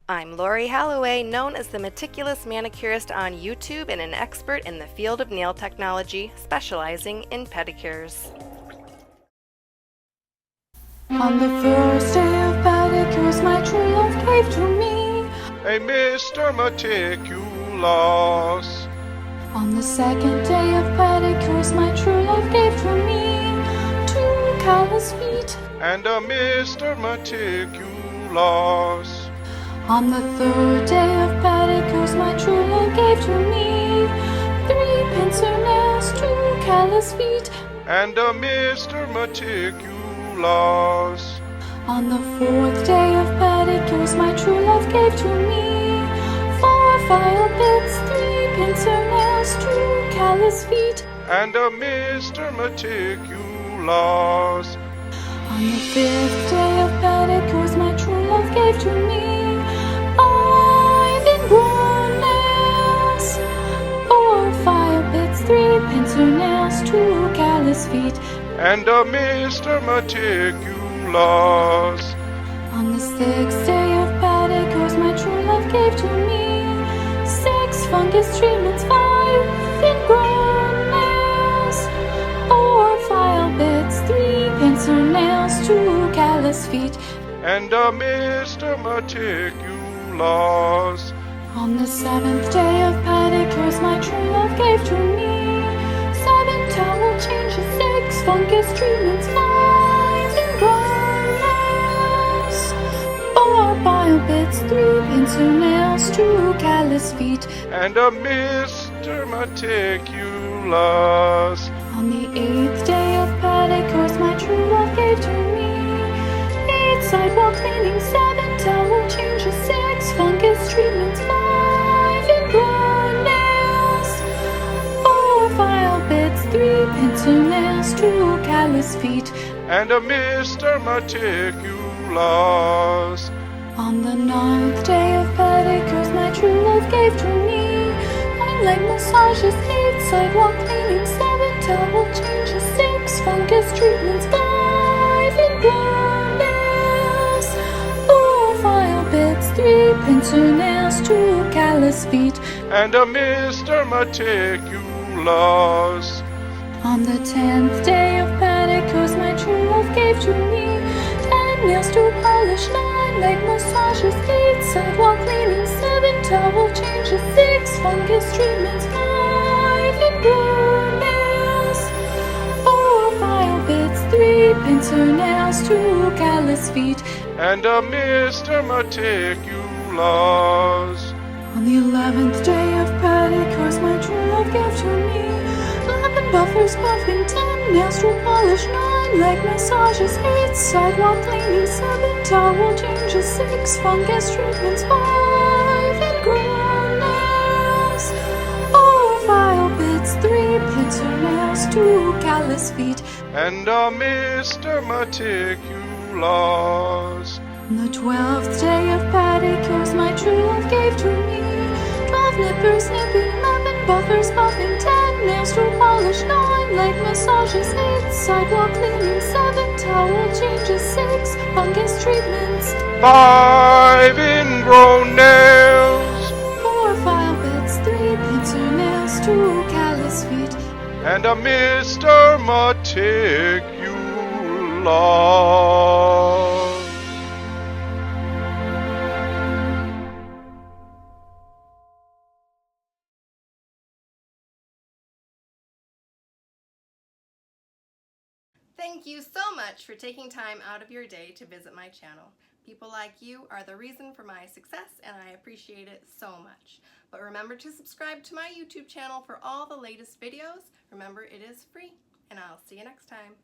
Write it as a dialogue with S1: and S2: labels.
S1: I'm Lori Halloway, known as the Meticulous Manicurist on YouTube and an expert in the field of nail technology, specializing in pedicures.
S2: On the first day of pedicures, my true love gave to me
S3: a Mr. Meticulous.
S2: On the second day of pedicures, my true love gave to me 2 callous feet
S3: and a Mr. Meticulous.
S2: On the third day of pedicures, my true love gave to me 3 pincer nails, 2 callous feet
S3: and a Mr. Meticulous.
S2: On the fourth day of pedicures, my true love gave to me 4 file bits, 3 pincer nails, 2 callous feet
S3: and a Mr. Meticulous.
S2: On the fifth day of pedicures, my true love gave to me 5 ingrown nails, 4 file bits, 3 pincer nails, 2 callous feet
S3: and a Mr. Meticulous.
S2: On the sixth day of pedicures, my true love gave to me 6 fungus treatments, 5 ingrown nails, 4 file bits, 3 pincer nails, 2 callous feet
S3: and a Mr. Meticulous.
S2: On the seventh day of pedicures, my true love gave to me 7 towel changes, 6 fungus treatments, 5 ingrown nails, 4 file bits, 3 pincer nails, 2 callous feet
S3: and a Mr. Meticulous.
S2: On the 8th day of pedicures, my true love gave to me 8 sidewall cleaning, 7 towel changes, 6 fungus treatments, 5 ingrown nails, 4 file bits, 3 pincer nails, 2 callous feet
S3: and a Mr. Meticulous.
S2: On the 9th day of pedicures, my true love gave to me 9 leg massages, 8 sidewall cleaning, 7 towel changes, 6 fungus treatments, 5 ingrown nails, 4 file bits, 3 pincer nails, 2 callous feet
S3: and a Mr. Meticulous.
S2: On the 10th day of pedicures, my true love gave to me 10 nails to polish, 9 leg massages, 8 sidewall cleaning, 7 towel changes, 6 fungus treatments, 5 ingrown nails, 4 file bits, 3 pincer nails, 2 callous feet
S3: and a Mr. Meticulous.
S2: On the 11th day of pedicures, my true love gave to me 11 buffers, buffing, 10 nails to polish, 9 leg massages, 8 sidewall cleaning, 7 towel changes, 6 fungus treatments, 5 ingrown nails, 4 file bits, 3 pincer nails, 2 callous feet
S3: and a Mr. Meticulous.
S2: On the 12th day of pedicures, my true love gave to me 12 nippers, nipping, 11 buffers, buffing, 10 nails to polish, 9 leg massages, 8 sidewall cleaning, 7 towel changes, 6 fungus treatments,
S3: 5 ingrown nails
S2: 4 file bits, 3 pincer nails, 2 callous feet
S3: and a Mr. Meticulous.
S1: Thank you so much for taking time out of your day to visit my channel. People like you are the reason for my success, and I appreciate it so much. But remember to subscribe to my YouTube channel for all the latest videos. Remember, it is free, and I'll see you next time.